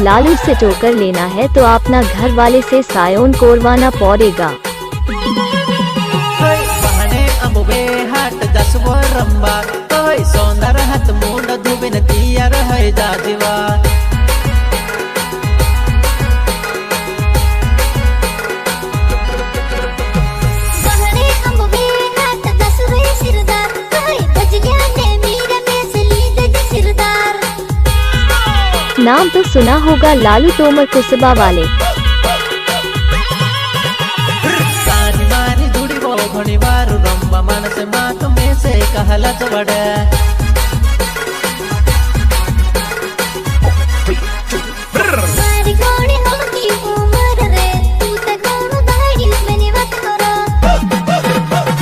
लालू से टोकर लेना है तो अपना घर वाले से सायोन कोरवाना पड़ेगा। नाम तो सुना होगा लालू तोमर कुसबा वाले। घणी बार रंबा मन से मात में से कहला चवड़